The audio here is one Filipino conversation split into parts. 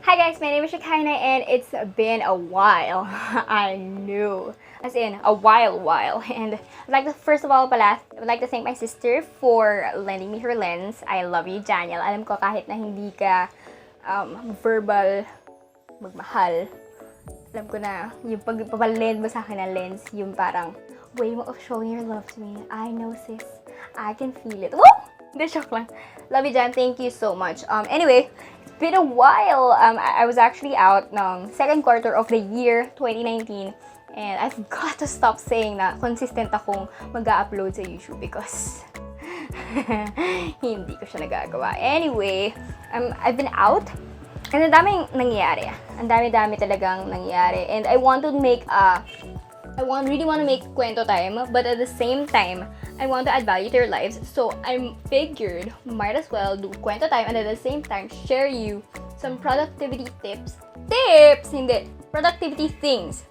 Hi guys, my name is Shakaina and it's been a while. I knew. As in, a while. And I'd like to, first of all pala, I would like to thank my sister for lending me her lens. I love you, Daniel. Alam ko kahit na hindi ka verbal magmahal, alam ko na yung pagpapalend mo sa akin ng lens, yung parang way mo of showing your love to me. I know, sis. I can feel it. Woo! Hindi, joke lang. Love you, Jan. Thank you so much. Anyway, it's been a while. I was actually out ng second quarter of the year, 2019. And I've got to stop saying na consistent akong mag-upload sa YouTube because hindi ko siya nagagawa. Anyway, I've been out. And ang daming nangyayari. Ang dami-dami talagang nangyayari. And I really want to make kwento time, but at the same time, I want to add value to your lives. So I figured, might as well do kwento time and at the same time, share you some productivity tips. Hindi. Productivity things.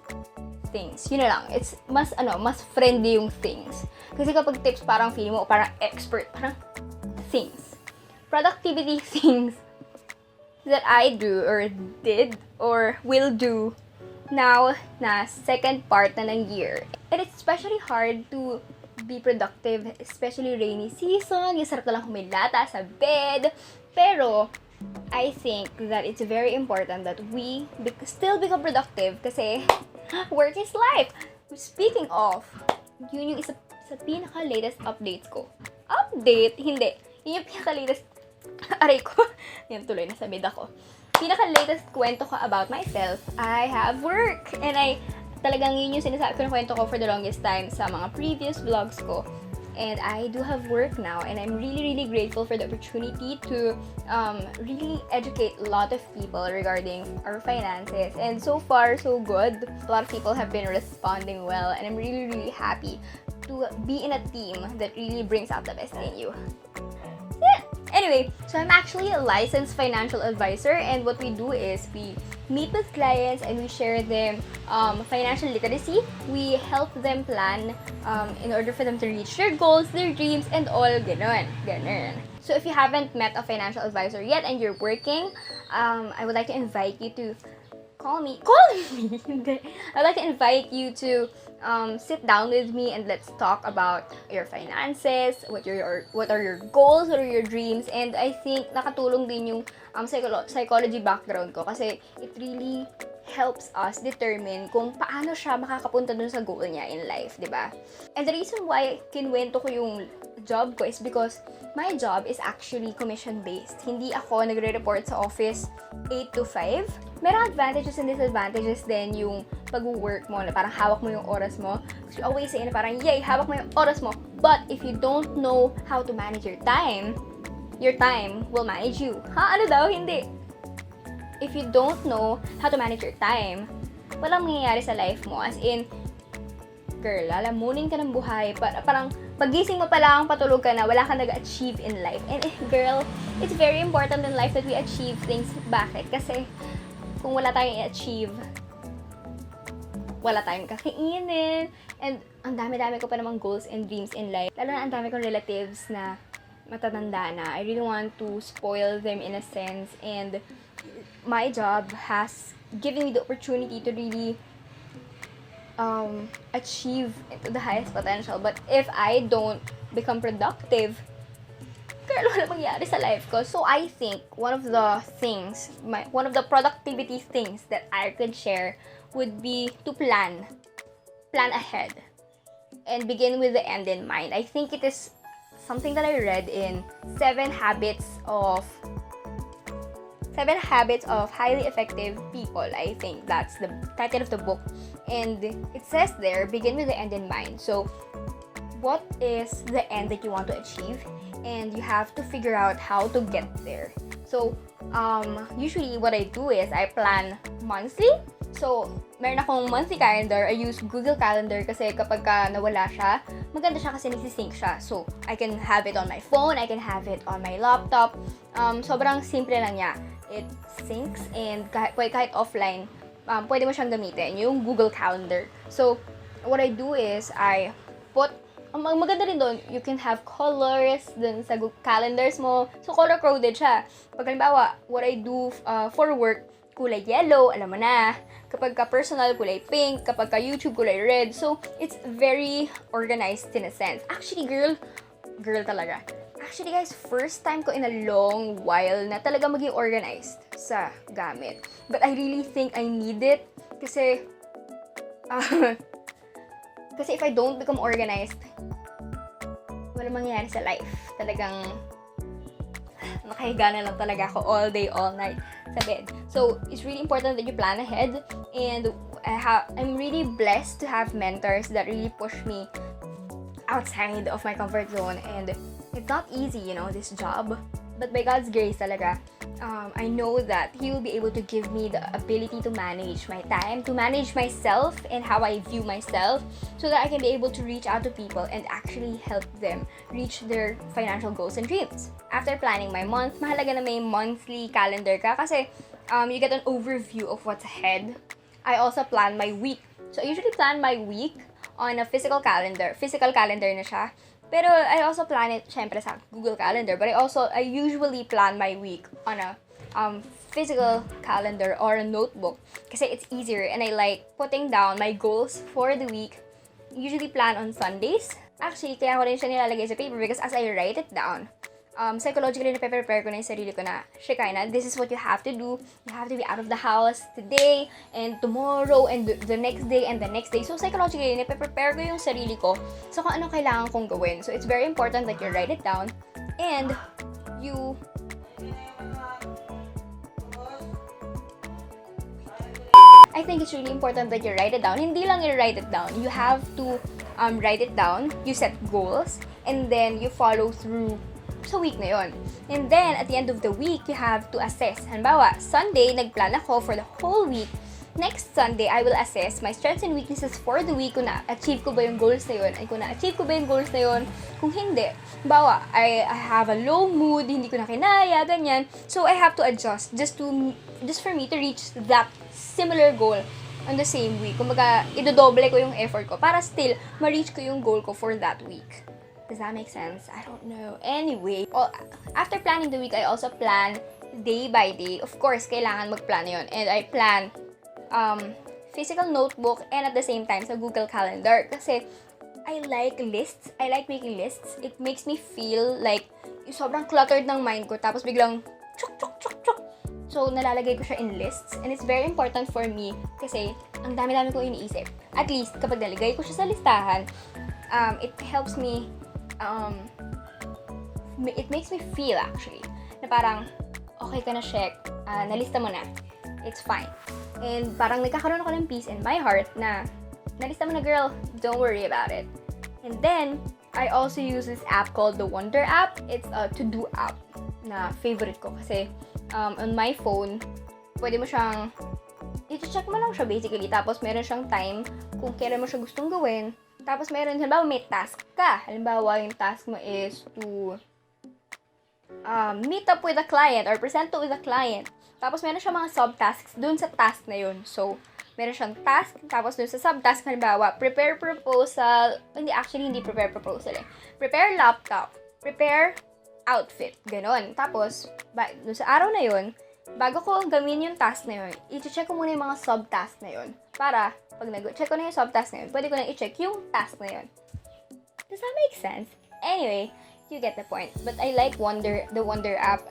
Yun na lang. It's mas friendly yung things. Kasi kapag tips, parang feeling mo, parang expert. Parang things. Productivity things that I do or did or will do now na second part na ng year. And it's especially hard to be productive, especially rainy season. Yung sarap na lang humilata sa bed. Pero, I think that it's very important that we still become productive kasi work is life. Speaking of, yun yung isa sa pinaka-latest updates ko. Update? Hindi. Yun yung pinaka-latest aray ko. Yan, tuloy na sa mid ako. Pinaka-latest kwento ko about myself, I have work. And talagang yun yung sinasabi ko na kwento ko for the longest time sa mga previous vlogs ko. And I do have work now. And I'm really, really grateful for the opportunity to really educate a lot of people regarding our finances. And so far, so good. A lot of people have been responding well. And I'm really, really happy to be in a team that really brings out the best in you. Anyway, so I'm actually a licensed financial advisor, and what we do is we meet with clients and we share them financial literacy. We help them plan in order for them to reach their goals, their dreams, and all ganon. So if you haven't met a financial advisor yet and you're working, I would like to invite you to call me. I'd like to invite you to sit down with me and let's talk about your finances, what are your goals, what are your dreams, and I think nakatulong din yung psychology background ko kasi it really helps us determine kung paano siya makakapunta dun sa goal niya in life, di ba? And the reason why kinwento ko yung job ko is because my job is actually commission-based. Hindi ako nagre-report sa office 8 to 5. Merong advantages and disadvantages din yung pag-work mo, na parang hawak mo yung oras mo. Because you always say na parang, yay, hawak mo yung oras mo. But if you don't know how to manage your time will manage you. Ano daw? Hindi. If you don't know how to manage your time, walang mangyayari sa life mo. As in, girl, lalamunin ka ng buhay. Parang pagising mo pa lang, patulog ka na, wala kang nag-achieve in life. And girl, it's very important in life that we achieve things. Bakit? Kasi kung wala tayong i-achieve, wala tayong kakainin. And ang dami-dami ko pa namang goals and dreams in life. Lalo na ang dami kong relatives na matatanda na. I really want to spoil them in a sense. And my job has given me the opportunity to really achieve to the highest potential. But if I don't become productive, girl, wala mangyari sa life ko. So I think one of the productivity things that I could share would be to plan ahead and begin with the end in mind. I think it is something that I read in 7 Habits of Highly Effective People. I think that's the title of the book. And it says there, begin with the end in mind. So what is the end that you want to achieve? And you have to figure out how to get there. So, usually what I do is I plan monthly. So, meron akong monthly calendar. I use Google Calendar kasi kapag nawala siya, maganda siya kasi nagsisync siya. So, I can have it on my phone, I can have it on my laptop. Sobrang simple lang niya. It syncs and kahit offline, pwede mo siyang gamitin, yung Google Calendar. So, what I do is I put ang maganda rin doon, you can have colors dun sa calendars mo. So, color-coded siya. Pag halimbawa, what I do for work, kulay yellow, alam mo na. Kapag ka-personal, kulay pink. Kapag ka-YouTube, kulay red. So, it's very organized in a sense. Actually, girl talaga. Actually, guys, first time ko in a long while na talaga maging organized sa gamit. But I really think I need it kasi kasi if I don't become organized, wala mangyayari sa life. Talagang nakahiga na lang talaga ako all day, all night sa bed. So, it's really important that you plan ahead. And I'm really blessed to have mentors that really push me outside of my comfort zone. And it's not easy, you know, this job. But by God's grace talaga, I know that He will be able to give me the ability to manage my time, to manage myself and how I view myself, so that I can be able to reach out to people and actually help them reach their financial goals and dreams. After planning my month, mahalaga na may monthly calendar ka kasi you get an overview of what's ahead. I also plan my week. So I usually plan my week on a physical calendar. Physical calendar na siya. Pero I also plan it, syempre, sa Google Calendar. But I usually plan my week on a physical calendar or a notebook. Kasi it's easier and I like putting down my goals for the week. Usually plan on Sundays. Actually, kaya ko rin siya nilalagay sa paper because as I write it down, psychologically, na-prepare ko na yung sarili ko na, Shekinah, this is what you have to do. You have to be out of the house today, and tomorrow, and the next day, and the next day. So, psychologically, na-prepare ko yung sarili ko so kung ano kailangan kong gawin. So, it's very important that you write it down, and you I think it's really important that you write it down. Hindi lang you write it down. You have to write it down. You set goals, and then you follow through sa week na yon. And then, at the end of the week, you have to assess. Halimbawa, Sunday, nagplan ako for the whole week. Next Sunday, I will assess my strengths and weaknesses for the week. Kung na-achieve ko ba yung goals na yun? Ay, kung na-achieve ko ba yung goals na yun? Kung hindi. Halimbawa, I have a low mood, hindi ko na kinaya, ganyan. So, I have to adjust just for me to reach that similar goal on the same week. Kumbaga, idodoble ko yung effort ko para still ma-reach ko yung goal ko for that week. Does that make sense? I don't know. Anyway, after planning the week, I also plan day by day. Of course, kailangan mag-plan yun. And I plan physical notebook and at the same time sa Google Calendar. Kasi I like lists. I like making lists. It makes me feel like sobrang cluttered ng mind ko. Tapos biglang chuk. So, nalalagay ko siya in lists. And it's very important for me kasi ang dami-dami kong iniisip. At least, kapag nalagay ko siya sa listahan, it helps me it makes me feel actually na parang okay ka na, Shek, nalista mo na, it's fine. And parang nagkakaroon ako ng peace in my heart na nalista mo na, girl, don't worry about it. And then I also use this app called the Wonder app. It's a to-do app na favorite ko kasi on my phone pwede mo siyang i-check mo lang siya basically, tapos meron siyang time kung kailan mo siya gustong gawin. Tapos meron, halimbawa may task ka. Halimbawa, yung task mo is to meet up with a client or present to with a client. Tapos meron siyang mga subtasks dun sa task na yun. So, meron siyang task, tapos dun sa subtask, halimbawa, prepare proposal, hindi prepare proposal eh. Prepare laptop, prepare outfit, ganon. Tapos, dun sa araw na yun, bago ko gawin yung task na yun, i-check ko muna yung mga subtask na yun. Para, pag nag-check ko na yung subtask na yun, pwede ko na i-check yung task na yun. Does that make sense? Anyway, you get the point. But I like the Wonder app.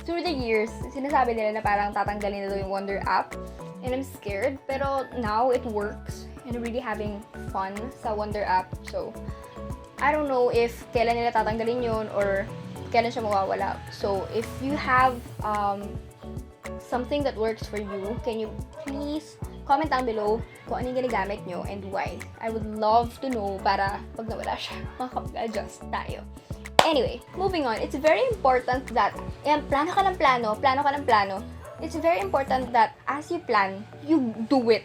Through the years, sinasabi nila na parang tatanggalin na daw yung Wonder app. And I'm scared. Pero now, it works. And I'm really having fun sa Wonder app. So, I don't know if kailan nila tatanggalin yun or kailan siya mawawala. So, if you have something that works for you, can you please comment down below kung ano yung ginagamit nyo and why. I would love to know para pag nawala siya, makapag-adjust tayo. Anyway, moving on. It's very important that, plano ka ng plano. It's very important that as you plan, you do it.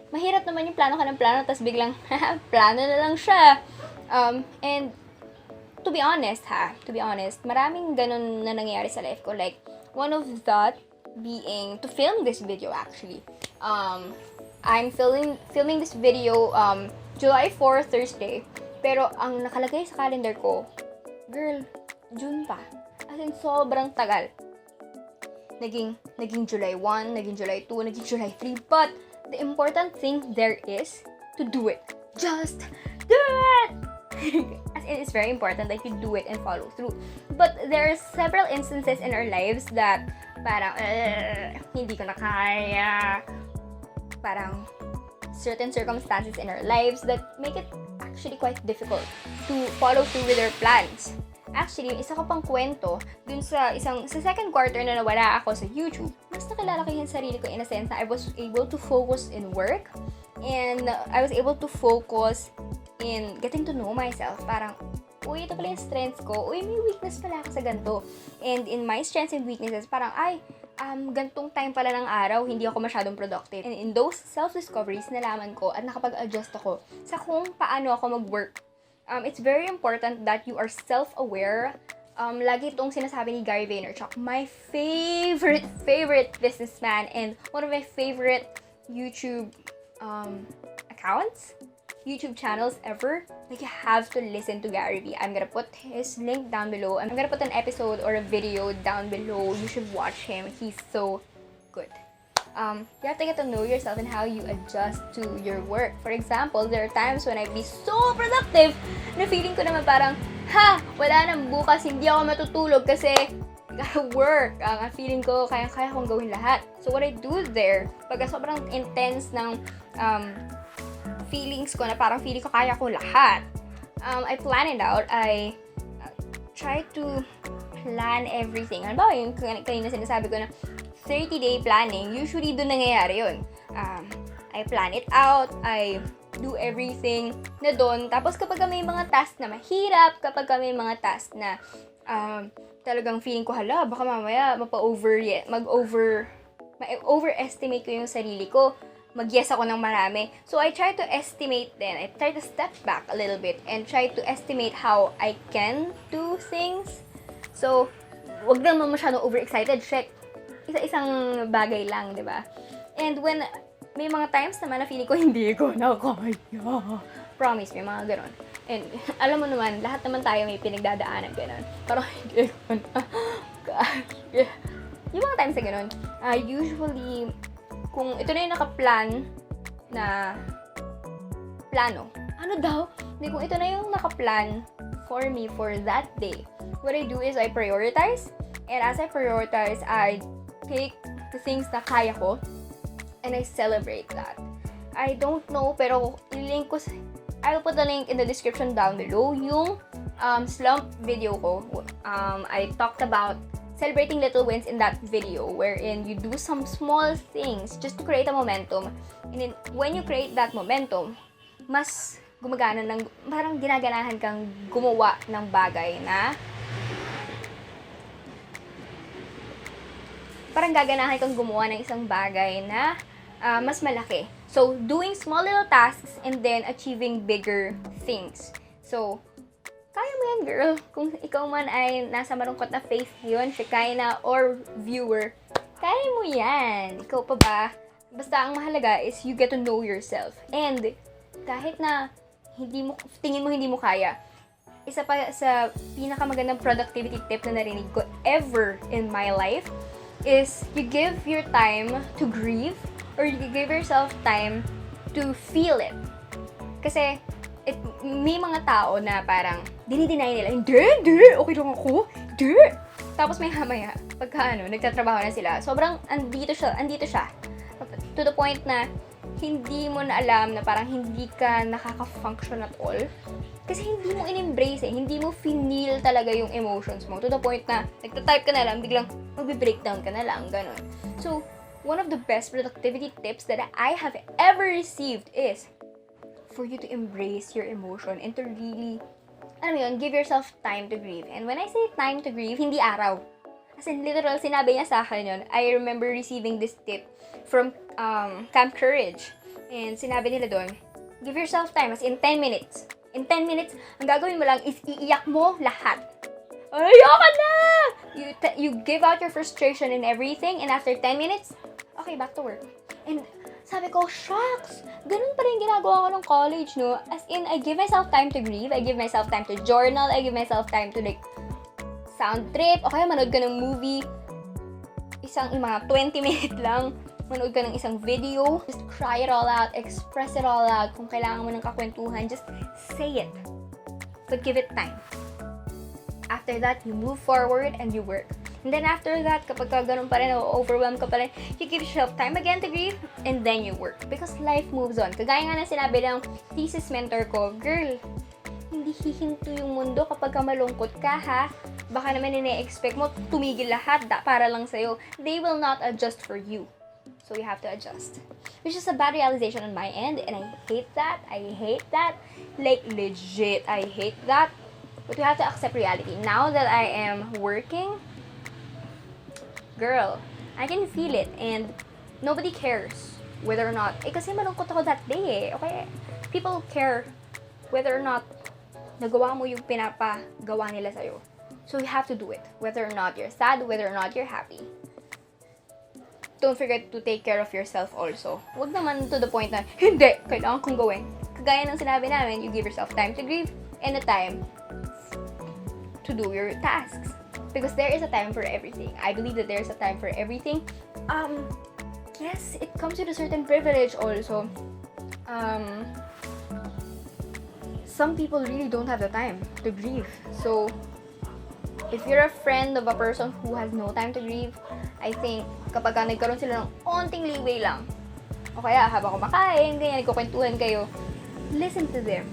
Mahirap naman yung plano ka ng plano, tapos biglang, plano na lang siya. And, to be honest, maraming ganun na nangyayari sa life ko. Like, one of that being to film this video actually. I'm filming this video July 4, Thursday. Pero ang nakalagay sa calendar ko, girl, June pa. As in, sobrang tagal. Naging July 1, naging July 2, naging July 3. But the important thing there is to do it. Just do it! As in, it's very important that you do it and follow through. But there are several instances in our lives that parang, hindi ko na kaya. Parang, certain circumstances in our lives that make it actually quite difficult to follow through with our plans. Actually, isa ko pang kwento, dun sa second quarter na nawala ako sa YouTube, mas nakilala ko yung sarili ko in a sense na I was able to focus in work and I was able to focus in getting to know myself. Parang, uy, ito pala yung strengths ko. Uy, may weakness pala ako sa ganito. And in my strengths and weaknesses, parang, gantong time pala ng araw, hindi ako masyadong productive. And in those self-discoveries, nalaman ko at nakapag-adjust ako sa kung paano ako mag-work. It's very important that you are self-aware. Lagi itong sinasabi ni Gary Vaynerchuk, my favorite businessman and one of my favorite YouTube accounts, YouTube channels ever. Like, you have to listen to Gary V. I'm gonna put his link down below. I'm gonna put an episode or a video down below. You should watch him. He's so good. You have to get to know yourself and how you adjust to your work. For example, there are times when I'd be so productive na feeling ko naman parang, wala nang bukas, hindi ako matutulog kasi gotta work. Ang feeling ko, kaya kong gawin lahat. So what I do there, pag sobrang intense ng feelings ko na parang feeling ko kaya ko lahat, I plan it out. I try to plan everything. Ano ba yung kanina sinasabi ko na 30-day planning, usually doon nangyayari yun. I plan it out, I do everything na doon. Tapos kapag may mga task na mahirap, kapag may mga task na talagang feeling ko, baka mamaya overestimate ko yung sarili ko, mag-yes ako ng marami. So I try to estimate then. I try to step back a little bit and try to estimate how I can do things. So, wag lang masyadong overexcited. Check. Isa-isang bagay lang, di ba? And when may mga times naman na feeling ko hindi ko na kaya. Promise, may mga ganon. And alam mo naman, lahat naman tayo may pinagdadaanan ganon. Parang hindi ko na kaya. Yung mga times na ganon, usually, kung ito na yung nakaplan na plano. Ano daw? Hindi, kung ito na yung nakaplan for me for that day, what I do is I prioritize. And as I prioritize, I take the things na kaya ko and I celebrate that. I don't know, pero i-link ko I'll put the link in the description down below. Yung slump video ko, I talked about celebrating little wins in that video wherein you do some small things just to create a momentum. And then, when you create that momentum, mas gumagana ng, parang ginaganahan kang gumawa ng bagay na parang gaganahan kang gumawa ng isang bagay na mas malaki. So, doing small little tasks and then achieving bigger things. So, kaya mo yan, girl. Kung ikaw man ay nasa malungkot na phase yun, Shekina or viewer, kaya mo yan. Ikaw pa ba? Basta ang mahalaga is you get to know yourself. And kahit na tingin mo hindi mo kaya, isa pa sa pinakamagandang productivity tip na narinig ko ever in my life is you give your time to grieve or you give yourself time to feel it. Kasi may mga tao na parang dinideny nila, hindi, okay lang ako, hindi. Tapos may hamaya, pagka nagtatrabaho na sila, sobrang andito siya. To the point na hindi mo na alam na parang hindi ka nakaka-function at all. Kasi hindi mo in-embrace hindi mo feel talaga yung emotions mo. To the point na nagta-type ka na lang, biglang magbe-breakdown ka na lang, ganun. So, one of the best productivity tips that I have ever received is for you to embrace your emotion and to really, give yourself time to grieve. And when I say time to grieve, hindi araw. As in, literal, sinabi niya sa akin yun. I remember receiving this tip from Camp Courage. And sinabi nila doon, give yourself time, as in 10 minutes. In 10 minutes, ang gagawin mo lang is iiyak mo lahat. Ayoko na! You give out your frustration and everything, and after 10 minutes, okay, back to work. And Sabi ko, shucks! Ganun pa rin ginagawa ko ng college, no? As in, I give myself time to grieve, I give myself time to journal, I give myself time to like, sound trip, o kaya manood ka ng movie, yung mga 20 minutes lang, manood ka ng isang video, just cry it all out, express it all out, kung kailangan mo ng kakwentuhan, just say it. But give it time. After that, you move forward and you work. And then after that, kapag ka ganun pa rin, overwhelmed ka pa rin, you give yourself time again to grieve, and then you work. Because life moves on. Kagaya nga na sinabi ng thesis mentor ko, girl, hindi hihinto yung mundo kapag ka malungkot ka, ha? Baka naman ine-expect mo, tumigil lahat para lang sa'yo. They will not adjust for you. So you have to adjust. Which is a bad realization on my end, and I hate that. I hate that. Like, legit, I hate that. But we have to accept reality. Now that I am working, girl, I can feel it, and nobody cares whether or not, kasi malungkot ako that day, okay? People care whether or not nagawa mo yung pinapagawa nila sa'yo. So you have to do it, whether or not you're sad, whether or not you're happy. Don't forget to take care of yourself also. Huwag naman to the point na, hindi, kailangan kong gawin. Kagaya ng sinabi namin, you give yourself time to grieve and a time to do your tasks. Because there is a time for everything. I believe that there is a time for everything. Yes, it comes with a certain privilege also. Some people really don't have the time to grieve. So, if you're a friend of a person who has no time to grieve, I think kapag nagkaroon sila ng onting leeway lang, o kaya habang kumakain, ganyan, nagkukwentuhan kayo, listen to them.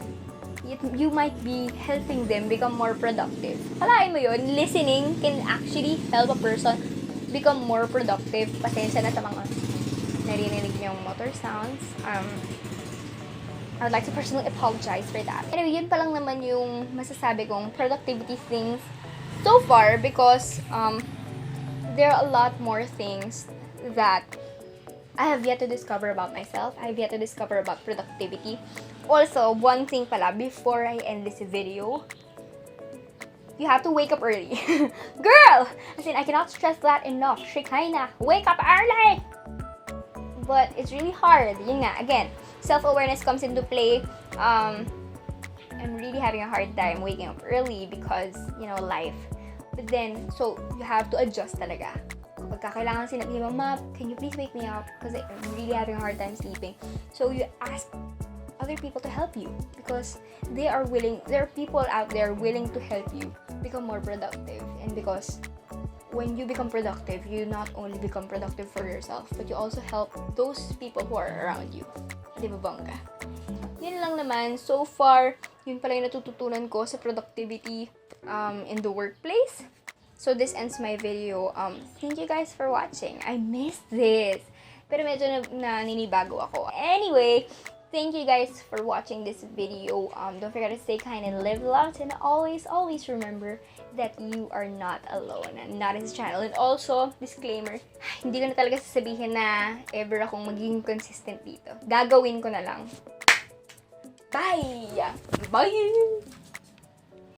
You might be helping them become more productive. Kalain mo yun, listening can actually help a person become more productive. Pasensya na sa mga narinig niyong motor sounds. I would like to personally apologize for that. Anyway, yun pa lang naman yung masasabi kong productivity things so far, because there are a lot more things that I have yet to discover about myself. I have yet to discover about productivity. Also, one thing pala, before I end this video, you have to wake up early. Girl! As in, I cannot stress that enough. Shekinah, wake up early! But it's really hard. Yun nga, again, self-awareness comes into play. I'm really having a hard time waking up early because, you know, life. But then, so, you have to adjust talaga. Kapag kailangan sinabi, Mama, can you please wake me up? Because I'm really having a hard time sleeping. So, you ask other people to help you because there are people out there willing to help you become more productive. And because when you become productive, you not only become productive for yourself, but you also help those people who are around you. Di ba bangga? Yun lang naman. So far, yun pala yung natututunan ko sa productivity in the workplace. So this ends my video. Thank you guys for watching. I missed this. Pero medyo naninibago ako. Anyway, thank you guys for watching this video. Don't forget to stay kind and live loud, and always remember that you are not alone, not in this channel. And also, disclaimer, hindi ko na talaga sasabihin na ever akong magiging consistent dito. Gagawin ko na lang. Bye! Bye!